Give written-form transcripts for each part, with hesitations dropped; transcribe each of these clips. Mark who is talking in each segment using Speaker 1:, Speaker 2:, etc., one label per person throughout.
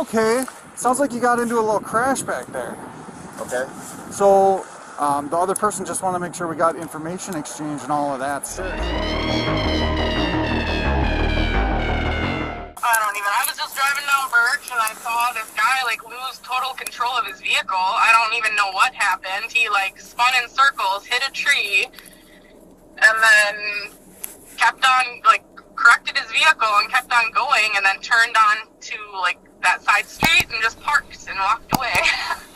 Speaker 1: Okay. Sounds like you got into a little crash back there.
Speaker 2: Okay.
Speaker 1: So, the other person just want to make sure we got information exchange and all of that.
Speaker 2: Sure.
Speaker 3: I was just driving down Birch and I saw this guy like lose total control of his vehicle. I don't even know what happened. He like spun in circles, hit a tree, and then kept on like corrected his vehicle and kept on going, and then turned on to like that side street and just parked and walked away.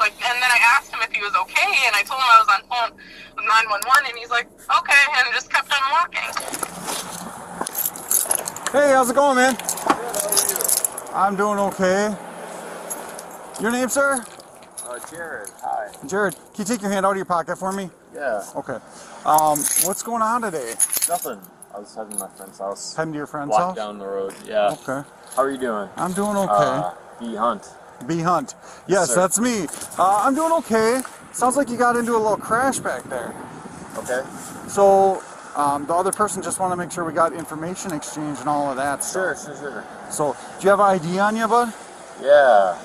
Speaker 3: And then I asked him if he was okay, and I told him I was on phone with 911, and he's like, okay, and just kept on walking.
Speaker 1: Hey, how's it going, man?
Speaker 2: Good, how are you?
Speaker 1: I'm doing okay. Your name, sir?
Speaker 2: Jared, hi.
Speaker 1: Jared, can you take your hand out of your pocket for me?
Speaker 2: Yeah.
Speaker 1: Okay. What's going on today?
Speaker 2: Nothing. I was heading to my friend's house.
Speaker 1: Heading to your friend's
Speaker 2: Walk
Speaker 1: house?
Speaker 2: down the road, yeah.
Speaker 1: Okay.
Speaker 2: How are you doing?
Speaker 1: I'm doing okay.
Speaker 2: B. Hunt.
Speaker 1: B. Hunt. Yes,
Speaker 2: sir.
Speaker 1: that's me. I'm doing okay. Sounds like you got into a little crash back there.
Speaker 2: Okay.
Speaker 1: So, the other person just want to make sure we got information exchange and all of that
Speaker 2: Sure.
Speaker 1: stuff. So, do you have an ID on you, bud?
Speaker 2: Yeah.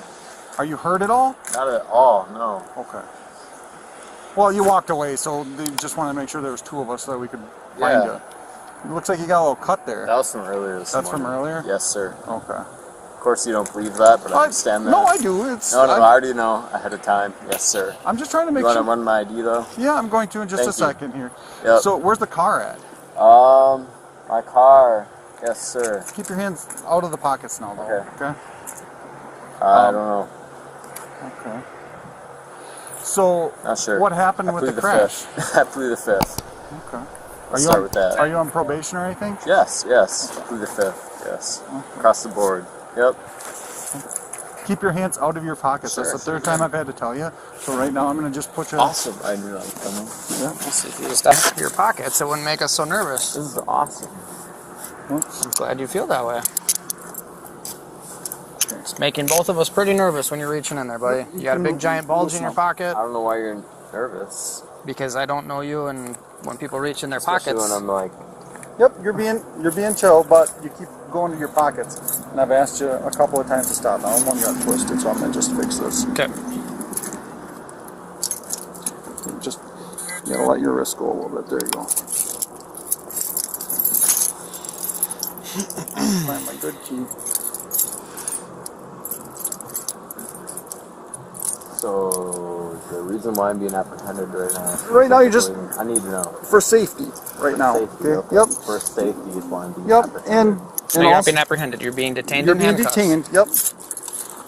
Speaker 1: Are you hurt at all?
Speaker 2: Not at all, no.
Speaker 1: Okay. Well, you walked away, so they just want to make sure there was two of us so that we could find you. It looks like you got a little cut there.
Speaker 2: That was from earlier this morning.
Speaker 1: That's from earlier?
Speaker 2: Yes, sir.
Speaker 1: Okay.
Speaker 2: Of course you don't believe that, but I understand that.
Speaker 1: No, I do.
Speaker 2: No, I already know ahead of time. Yes, sir.
Speaker 1: I'm just trying to make
Speaker 2: You want
Speaker 1: sure.
Speaker 2: to run my ID, though?
Speaker 1: Yeah, I'm going to in just
Speaker 2: Thank
Speaker 1: a
Speaker 2: you.
Speaker 1: second here.
Speaker 2: Yep.
Speaker 1: So, where's the car at?
Speaker 2: My car. Yes, sir.
Speaker 1: Keep your hands out of the pockets now, though.
Speaker 2: Okay.
Speaker 1: Okay?
Speaker 2: I don't know.
Speaker 1: Okay. So,
Speaker 2: Not sure.
Speaker 1: what happened
Speaker 2: I
Speaker 1: with
Speaker 2: plead
Speaker 1: the crash?
Speaker 2: Fifth. I plead the fifth.
Speaker 1: Okay.
Speaker 2: Let's start with that.
Speaker 1: Are you on probation or anything?
Speaker 2: Yes. I plead the fifth. Yes. Across the board. Yep.
Speaker 1: Keep your hands out of your pockets.
Speaker 2: Sure,
Speaker 1: That's the third time I've had to tell you. So right now I'm going to just put you...
Speaker 2: Awesome. I knew that was coming.
Speaker 1: Yeah.
Speaker 4: If you just out of your pockets, it wouldn't make us so nervous.
Speaker 2: This is awesome.
Speaker 4: I'm glad you feel that way. It's making both of us pretty nervous when you're reaching in there, buddy. You got a big giant bulge in your pocket.
Speaker 2: I don't know why you're nervous.
Speaker 4: Because I don't know you, and when people reach in their
Speaker 2: Especially
Speaker 4: pockets...
Speaker 2: when I'm like...
Speaker 1: Yep, you're being chill, but you keep going to your pockets. And I've asked you a couple of times to stop. Now one got twisted, so I'm going to just fix this.
Speaker 4: Okay.
Speaker 1: Just, you gotta let your wrist go a little bit. There you go. Find my good key.
Speaker 2: So, the reason why I'm being apprehended right now...
Speaker 1: Right now, you just...
Speaker 2: I need to know.
Speaker 1: For safety, right now.
Speaker 2: Safety,
Speaker 1: Okay? Yep.
Speaker 2: For safety is why I'm being
Speaker 1: Yep,
Speaker 2: apprehended.
Speaker 1: and
Speaker 4: You're not
Speaker 1: also,
Speaker 4: being apprehended. You're being detained
Speaker 1: you're
Speaker 4: in
Speaker 1: being
Speaker 4: handcuffs.
Speaker 1: detained. Yep.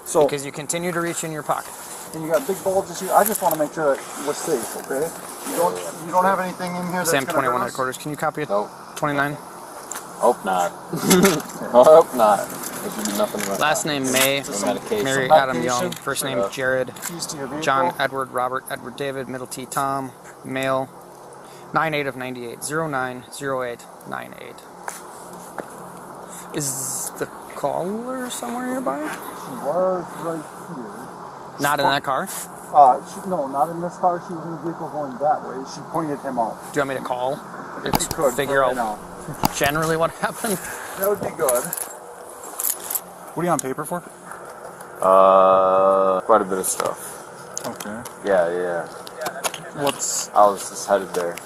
Speaker 1: So,
Speaker 4: Because you continue to reach in your pocket.
Speaker 1: and you got big bulges here. I just want to make sure that we're safe, okay? You don't have anything in here that's
Speaker 4: Sam
Speaker 1: gonna
Speaker 4: 21
Speaker 1: hurt us?
Speaker 4: headquarters. Can you copy it?
Speaker 2: Nope.
Speaker 4: 29.
Speaker 2: Hope not. Hope not. There should be nothing about
Speaker 4: Last
Speaker 2: that.
Speaker 4: name May.
Speaker 2: No medication.
Speaker 4: Mary
Speaker 1: Some
Speaker 4: Adam Young.
Speaker 1: medication.
Speaker 4: First name
Speaker 2: Yeah.
Speaker 4: Jared.
Speaker 1: Keys to your vehicle.
Speaker 4: John Edward Robert Edward David. Middle T Tom. Male. 98 of 98. 090898. Is the caller somewhere nearby?
Speaker 1: She was right here.
Speaker 4: Not in that car?
Speaker 1: No, not in this car. She was in the vehicle going that way. She pointed him out.
Speaker 4: Do you want me to call?
Speaker 1: If you could,
Speaker 4: Figure
Speaker 1: right
Speaker 4: out
Speaker 1: now.
Speaker 4: generally what happened?
Speaker 1: That would be good. What are you on paper for?
Speaker 2: Quite a bit of stuff.
Speaker 1: Okay.
Speaker 2: Yeah.
Speaker 1: What's
Speaker 2: I was just headed there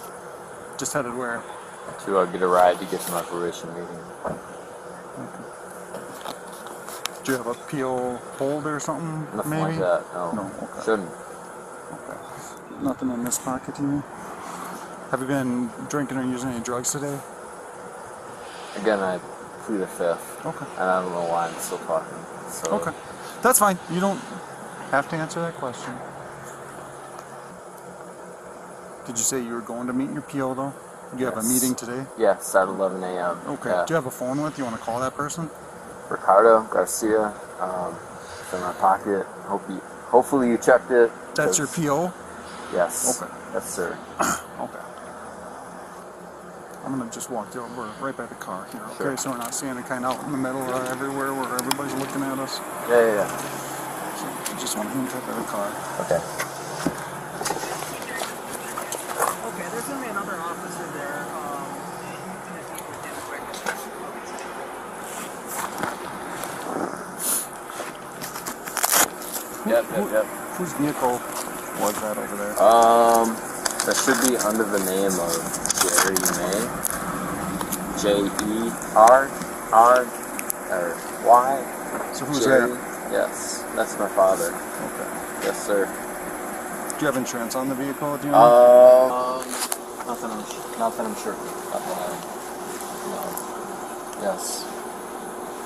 Speaker 1: just headed where?
Speaker 2: to get a ride to get to my probation meeting.
Speaker 1: Do you have a PO holder or something?
Speaker 2: Nothing
Speaker 1: maybe?
Speaker 2: like that. No.
Speaker 1: No, okay.
Speaker 2: Shouldn't.
Speaker 1: Okay. Nothing in this pocket here. Have you been drinking or using any drugs today?
Speaker 2: Again, I plead the fifth.
Speaker 1: Okay.
Speaker 2: And I don't know why I'm still talking. So
Speaker 1: Okay. That's fine. You don't have to answer that question. Did you say you were going to meet your PO though? Do you have a
Speaker 2: Yes.
Speaker 1: meeting today?
Speaker 2: Yes, at 11 a.m.
Speaker 1: Okay.
Speaker 2: Yeah.
Speaker 1: Do you have a phone with you? Want to call that person?
Speaker 2: Ricardo Garcia. It's in my pocket. Hopefully you checked it.
Speaker 1: That's your
Speaker 2: 'cause-
Speaker 1: PO?
Speaker 2: Yes.
Speaker 1: Okay.
Speaker 2: Yes, sir.
Speaker 1: Okay. I'm gonna just walk you over right by the car here, okay?
Speaker 2: Sure.
Speaker 1: So we're not standing kind of out in the middle everywhere where everybody's looking at us.
Speaker 2: Yeah.
Speaker 1: So I just want to hint at the car.
Speaker 2: Okay.
Speaker 4: Okay, there's going to be another officer there.
Speaker 2: Yep.
Speaker 1: Whose vehicle was that over there?
Speaker 2: That should be under the name of Jerry May. J-E-R-R-Y.
Speaker 1: So who's
Speaker 2: Jerry.
Speaker 1: that?
Speaker 2: Yes, that's my father.
Speaker 1: Okay.
Speaker 2: Yes, sir.
Speaker 1: Do you have insurance on the vehicle? Do you know?
Speaker 2: Not that I'm sure. Not that I know. Yes.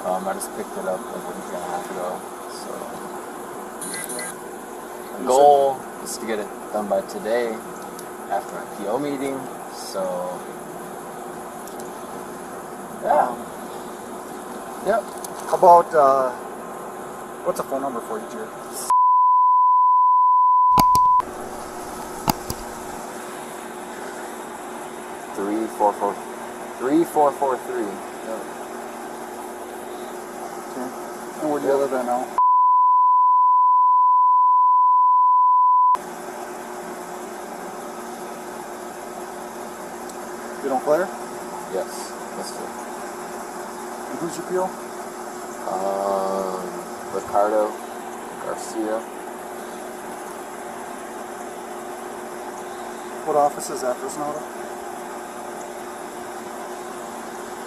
Speaker 2: I just picked it up like a week and a half ago. So the goal is to get it done by today after my PO meeting. So yeah. Yep.
Speaker 1: How about, what's a phone number for you, Jared?
Speaker 2: 3443. Yeah.
Speaker 1: Okay. And where do you live at now? You don't Claire?
Speaker 2: Yes, that's true.
Speaker 1: And who's your PO?
Speaker 2: Ricardo Garcia.
Speaker 1: What office is that for Sonata?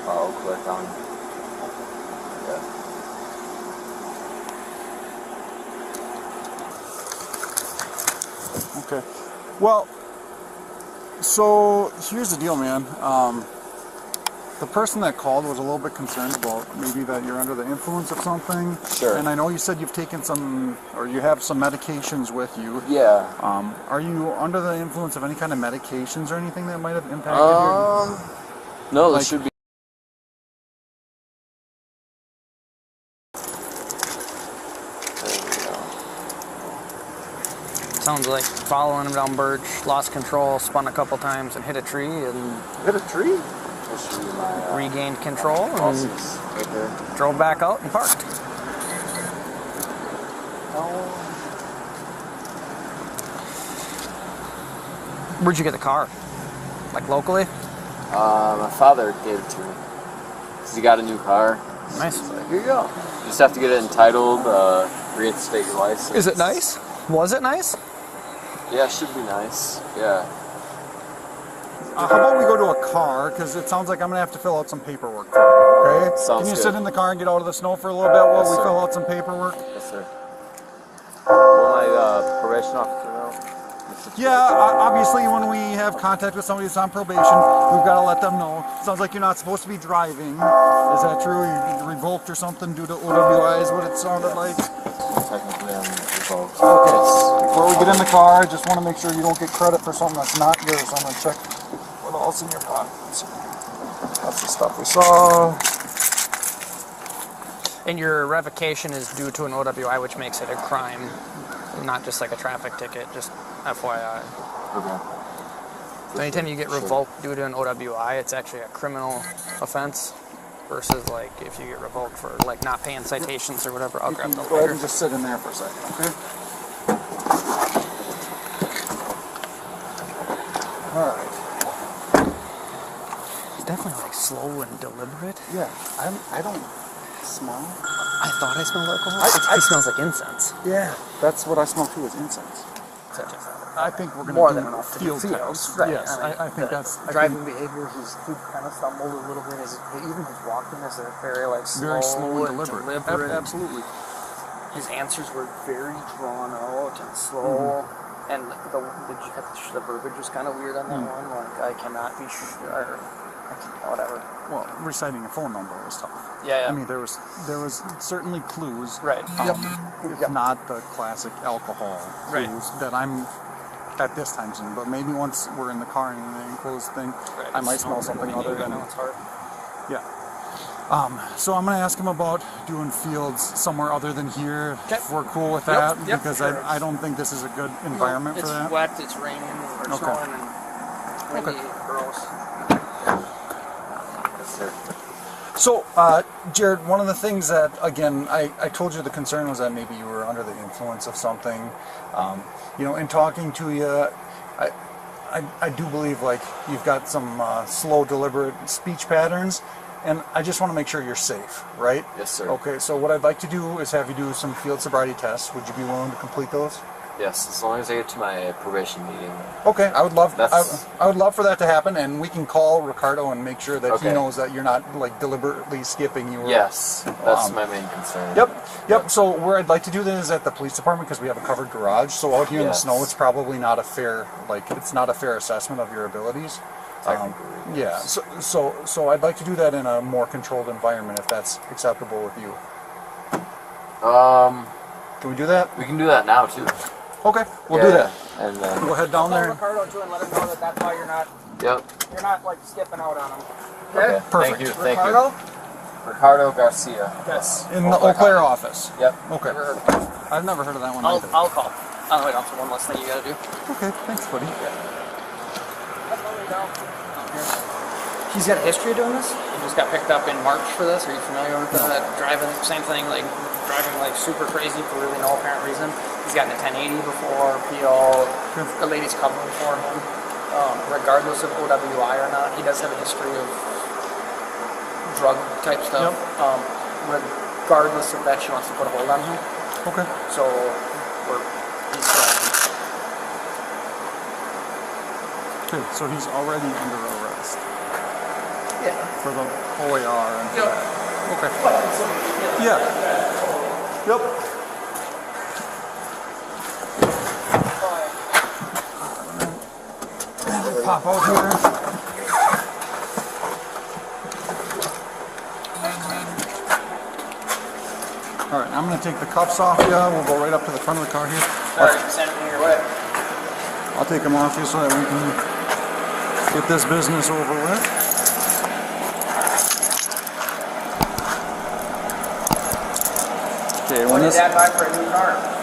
Speaker 2: Eau Claire County. Yeah.
Speaker 1: Okay. Well, so here's the deal, man. The person that called was a little bit concerned about maybe that you're under the influence of something.
Speaker 2: Sure.
Speaker 1: And I know you said you've taken some, or you have some medications with you.
Speaker 2: Yeah.
Speaker 1: Are you under the influence of any kind of medications or anything that might have impacted you?
Speaker 2: No,
Speaker 1: Like-
Speaker 2: this should be. There we go.
Speaker 4: Sounds like following him down Birch, lost control, spun a couple times and hit a tree and
Speaker 1: Hit a tree?
Speaker 2: This should be my
Speaker 4: regained control and
Speaker 2: pulses right there.
Speaker 4: drove back out and parked. Where'd you get the car? Like locally?
Speaker 2: My father gave it to me. Because he got a new car.
Speaker 4: Nice.
Speaker 2: He's like, here you go. You just have to get it entitled, reinstate your license.
Speaker 4: Is it nice? Was it nice?
Speaker 2: Yeah, it should be nice. Yeah.
Speaker 1: How about we go to a car, because it sounds like I'm going to have to fill out some paperwork for you, okay?
Speaker 2: Sounds
Speaker 1: Can you
Speaker 2: good.
Speaker 1: sit in the car and get out of the snow for a little bit while
Speaker 2: Yes,
Speaker 1: we
Speaker 2: sir.
Speaker 1: fill out some paperwork?
Speaker 2: Yes, sir. Will my probation officer know?
Speaker 1: Yeah, obviously when we have contact with somebody that's on probation, we've got to let them know. Sounds like you're not supposed to be driving. Is that true? You're revoked or something due to OWI is what it sounded like?
Speaker 2: Technically, I'm revoked.
Speaker 1: Okay, before we get in the car, I just want to make sure you don't get credit for something that's not yours. I'm going to check what else in your pockets. That's the stuff we saw.
Speaker 4: And your revocation is due to an OWI, which makes it a crime, not just like a traffic ticket, just FYI.
Speaker 2: Okay.
Speaker 4: So anytime you get revoked due to an OWI, it's actually a criminal offense versus like if you get revoked for like not paying citations or whatever. I'll grab
Speaker 1: You
Speaker 4: those
Speaker 1: can go ahead
Speaker 4: later.
Speaker 1: and just sit in there for a second, okay? Alright.
Speaker 4: It's definitely like slow and deliberate.
Speaker 1: Yeah, I don't smell.
Speaker 4: I thought I smelled alcohol.
Speaker 1: I-
Speaker 4: It smells like incense.
Speaker 1: Yeah, that's what I smell too, is incense. I think we're going to
Speaker 4: More
Speaker 1: do
Speaker 4: than enough to do
Speaker 1: field
Speaker 4: fields,
Speaker 1: tests.
Speaker 4: right.
Speaker 1: Yes,
Speaker 4: I mean,
Speaker 1: I think that's
Speaker 4: driving behavior. He kind of stumbled a little bit. Even his walking is very like slow,
Speaker 1: very slow and deliberate. Absolutely.
Speaker 4: His answers were very drawn out and slow, and the verbiage was kind of weird on that one. Like I cannot be sure. Whatever.
Speaker 1: Well, reciting a phone number was tough.
Speaker 4: Yeah.
Speaker 1: I mean, there was certainly clues.
Speaker 4: Right.
Speaker 1: If not the classic alcohol
Speaker 4: Right.
Speaker 1: clues that I'm at this time seeing, but maybe once we're in the car and in the enclosed thing,
Speaker 4: Right.
Speaker 1: I might smell something other than.
Speaker 4: It's hard.
Speaker 1: Yeah. So I'm going to ask him about doing fields somewhere other than here.
Speaker 4: Okay.
Speaker 1: If we're cool with
Speaker 4: Yep,
Speaker 1: that,
Speaker 4: yep,
Speaker 1: because
Speaker 4: sure.
Speaker 1: I don't think this is a good environment
Speaker 4: It's
Speaker 1: for that.
Speaker 4: wet. It's raining or
Speaker 1: Okay.
Speaker 4: snowing and windy, gross.
Speaker 2: Yes, sir.
Speaker 1: So, Jared, one of the things that, again, I told you the concern was that maybe you were under the influence of something. In talking to you, I do believe, like, you've got some slow, deliberate speech patterns, and I just want to make sure you're safe, right?
Speaker 2: Yes, sir.
Speaker 1: Okay, so what I'd like to do is have you do some field sobriety tests. Would you be willing to complete those?
Speaker 2: Yes, as long as I get to my probation meeting.
Speaker 1: Okay, I would love
Speaker 2: That's-
Speaker 1: I would love for that to happen, and we can call Ricardo and make sure that he
Speaker 2: Okay.
Speaker 1: knows that you're not like deliberately skipping. You were
Speaker 2: Yes, that's my main concern.
Speaker 1: Yep. So where I'd like to do this is at the police department because we have a covered garage. So out here in the
Speaker 2: Yes.
Speaker 1: snow, it's probably not a fair it's not a fair assessment of your abilities.
Speaker 2: Technically,
Speaker 1: Yeah.
Speaker 2: yes.
Speaker 1: So I'd like to do that in a more controlled environment if that's acceptable with you. Can we do that?
Speaker 2: We can do that now too.
Speaker 1: Okay, we'll do that.
Speaker 2: And then,
Speaker 1: Go ahead down
Speaker 4: Call
Speaker 1: there.
Speaker 4: Ricardo too and let him know that that's why you're
Speaker 2: yep.
Speaker 4: not like skipping out on him.
Speaker 2: Okay.
Speaker 1: Perfect.
Speaker 2: Thank you. Thank
Speaker 4: Ricardo?
Speaker 2: you. Ricardo Garcia.
Speaker 4: Yes.
Speaker 1: In the Eau Claire office.
Speaker 2: Yep.
Speaker 1: Okay.
Speaker 4: Never heard of him.
Speaker 1: I've never heard of that one
Speaker 4: I'll
Speaker 1: either.
Speaker 4: call. Oh wait, that's one less thing you gotta do.
Speaker 1: Okay, thanks, buddy.
Speaker 4: He's got a history of doing this. He just got picked up in March for this. Are you familiar with that? Driving, same thing, like driving like super crazy for really no apparent reason. He's gotten a 1080 before, PO, a lady's covering for him. Regardless of OWI or not, he does have a history of drug type stuff. Regardless of that, she wants to put a hold on him.
Speaker 1: Okay.
Speaker 4: So he's
Speaker 1: Okay, so he's already under arrest
Speaker 4: yeah.
Speaker 1: for the OAR and
Speaker 4: Yep.
Speaker 1: okay. Yeah. Yep. Pop out here. All right, I'm gonna take the cuffs off you. We'll go right up to the front of the car here.
Speaker 4: Sorry, send me your way.
Speaker 1: I'll take them off you so that we can get this business over with. Okay,
Speaker 4: When did Dad buy for a new car?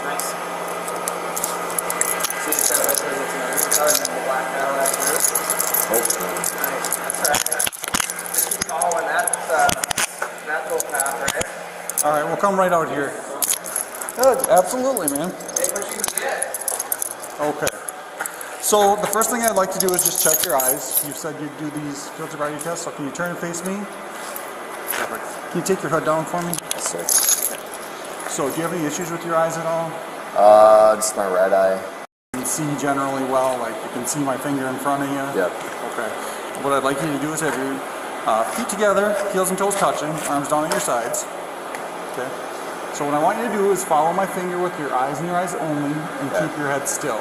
Speaker 4: Nice. So you said that there's a new car and then the black Cadillac too?
Speaker 2: Hopefully.
Speaker 4: Nice. That's right. Just keep following that little path, right?
Speaker 1: All right, we'll come right out here. Good, absolutely, man.
Speaker 4: Take what you can get.
Speaker 1: Okay. So the first thing I'd like to do is just check your eyes. You said you'd do these field sobriety tests, so can you turn and face me? Perfect. Can you take your hood down for me?
Speaker 2: Yes, sir.
Speaker 1: So do you have any issues with your eyes at all?
Speaker 2: Just my right eye.
Speaker 1: You can see generally well, like you can see my finger in front of you?
Speaker 2: Yep.
Speaker 1: Okay. What I'd like you to do is have your feet together, heels and toes touching, arms down at your sides. Okay. So what I want you to do is follow my finger with your eyes and your eyes only and keep your head still.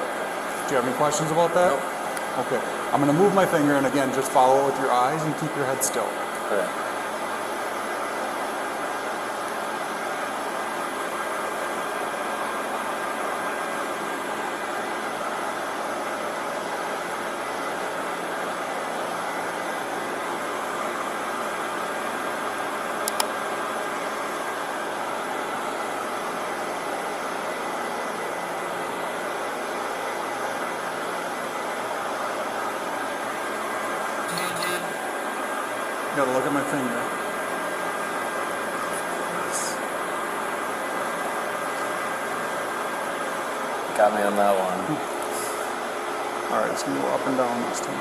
Speaker 1: Do you have any questions about that?
Speaker 2: Nope.
Speaker 1: Okay. I'm going to move my finger and again, just follow with your eyes and keep your head still.
Speaker 2: Okay.
Speaker 1: You got to look at my finger.
Speaker 2: Got me on that one.
Speaker 1: All right, it's going to go up and down this time.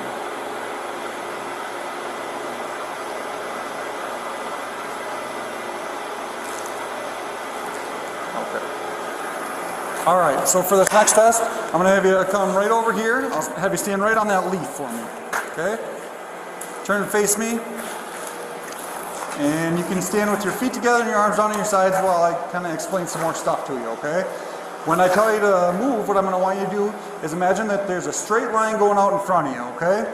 Speaker 1: Okay. All right, so for this next test, I'm going to have you come right over here. I'll have you stand right on that leaf for me. Okay? Turn and face me. And you can stand with your feet together and your arms down on your sides while I kind of explain some more stuff to you, okay? When I tell you to move, what I'm going to want you to do is imagine that there's a straight line going out in front of you, okay?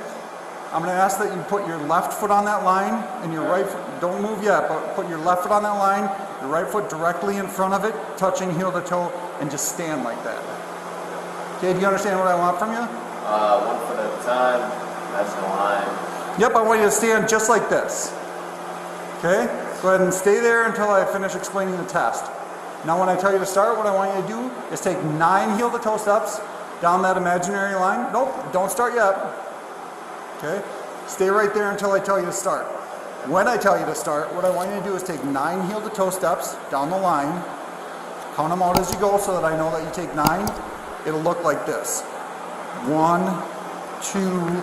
Speaker 1: I'm going to ask that you put your left foot on that line and your right foot, don't move yet, but put your left foot on that line, your right foot directly in front of it, touching heel to toe, and just stand like that. Okay, do you understand what I want from you?
Speaker 2: 1 foot at a time. That's the line.
Speaker 1: Yep, I want you to stand just like this. Okay? Go ahead and stay there until I finish explaining the test. Now when I tell you to start, what I want you to do is take 9 heel to toe steps down that imaginary line. Nope, don't start yet. Okay? Stay right there until I tell you to start. When I tell you to start, what I want you to do is take 9 heel-to-toe steps down the line. Count them out as you go so that I know that you take 9. It'll look like this. 1, 2,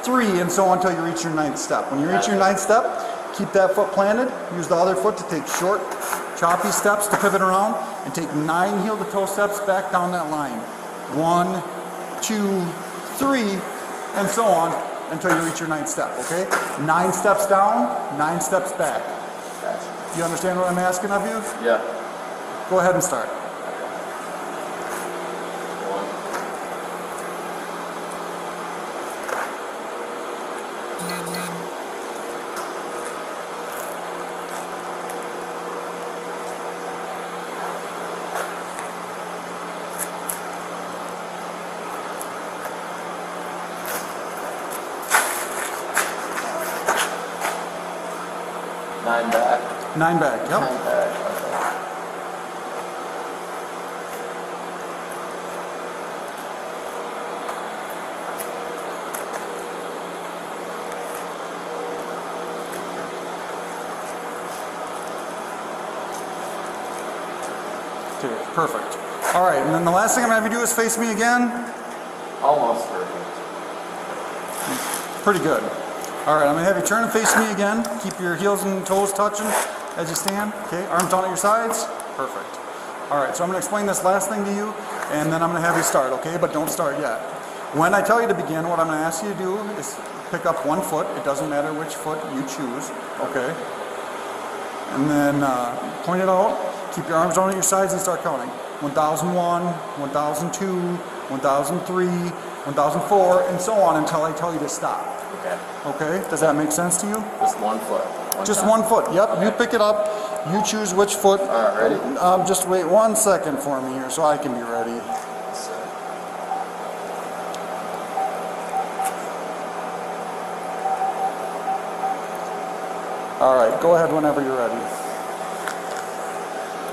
Speaker 1: 3, and so on until you reach your 9th step. When you reach your 9th step, keep that foot planted. Use the other foot to take short, choppy steps to pivot around, and take 9 heel-to-toe steps back down that line. 1, 2, 3, and so on until you reach your 9th step, okay? 9 steps down, 9 steps back.
Speaker 2: Gotcha.
Speaker 1: You understand what I'm asking of you?
Speaker 2: Yeah.
Speaker 1: Go ahead and start.
Speaker 2: 9 back.
Speaker 1: 9 back, yep.
Speaker 2: 9 back. Okay.
Speaker 1: Okay, perfect. All right, and then the last thing I'm gonna have you do is face me again.
Speaker 2: Almost perfect.
Speaker 1: Pretty good. All right, I'm gonna have you turn and face me again. Keep your heels and toes touching as you stand. Okay, arms down at your sides. Perfect. All right, so I'm gonna explain this last thing to you, and then I'm gonna have you start, okay? But don't start yet. When I tell you to begin, what I'm gonna ask you to do is pick up one foot. It doesn't matter which foot you choose, okay? And then point it out. Keep your arms down at your sides and start counting. 1001, 1002, 1003, 1004, and so on until I tell you to stop.
Speaker 2: Okay.
Speaker 1: Okay? Does that make sense to you?
Speaker 2: Just 1 foot.
Speaker 1: Just 1 foot. Yep.
Speaker 2: Okay.
Speaker 1: You pick it up. You choose which foot.
Speaker 2: All right, ready?
Speaker 1: Just wait 1 second for me here so I can be ready.
Speaker 2: So,
Speaker 1: All right. Go ahead whenever you're ready.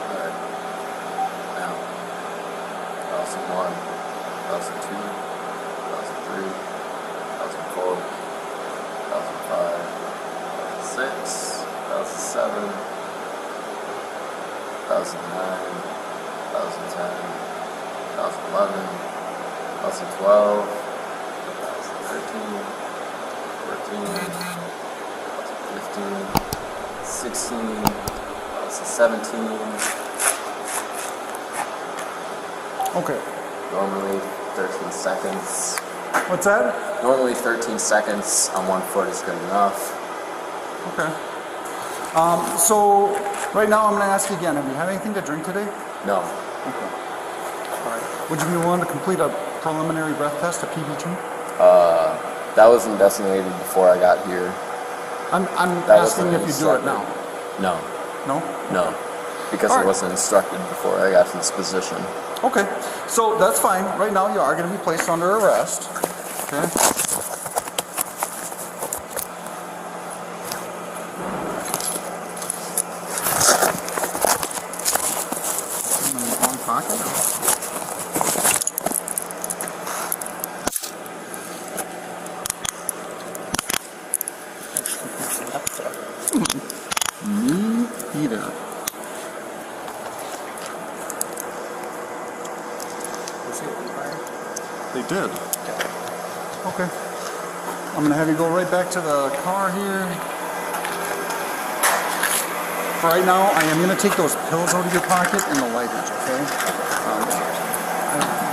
Speaker 2: alright. Now. 1001, 1002, 1003, 1004, 1005, 1006, 1007, 1009, 1010, 2011, 2012, 2013, 14, 15, 16, 17.
Speaker 1: Okay.
Speaker 2: Normally 13 seconds.
Speaker 1: What's that?
Speaker 2: Normally 13 seconds on 1 foot is good enough.
Speaker 1: Okay. So right now I'm going to ask you again. Have you had anything to drink today?
Speaker 2: No.
Speaker 1: Okay. All right. Would you be willing to complete a preliminary breath test, a PB2?
Speaker 2: That wasn't designated before I got here.
Speaker 1: I'm
Speaker 2: That
Speaker 1: asking
Speaker 2: wasn't
Speaker 1: if you do it
Speaker 2: instructed.
Speaker 1: now.
Speaker 2: No.
Speaker 1: No?
Speaker 2: No. Because
Speaker 1: All
Speaker 2: it
Speaker 1: right.
Speaker 2: wasn't instructed before I got to this position.
Speaker 1: Okay, so that's fine. Right now you are going to be placed under arrest. Okay. In the wrong pocket? Me either. They did. Okay. I'm going to have you go right back to the car here. For right now, I am going to take those pills out of your pocket and the luggage, okay? I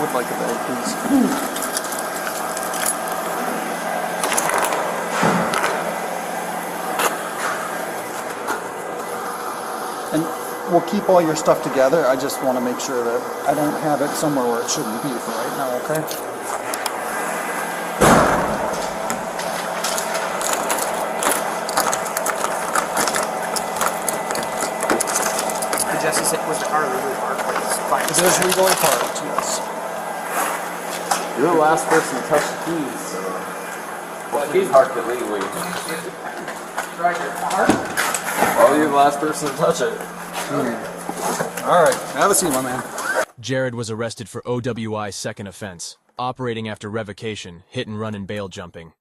Speaker 1: would like a bag, please. And we'll keep all your stuff together. I just want to make sure that I don't have it somewhere where it shouldn't be for right now, okay?
Speaker 4: Jesse said, was the car legally parked? Fine.
Speaker 1: It is legally parked, yes.
Speaker 2: You're the last person to touch the keys, so. Well, he parked it legally.
Speaker 4: Drive your car?
Speaker 2: Well, you're the last person to touch it.
Speaker 1: All right, have a seat, my man.
Speaker 5: Jared was arrested for OWI's second offense, operating after revocation, hit and run and bail jumping.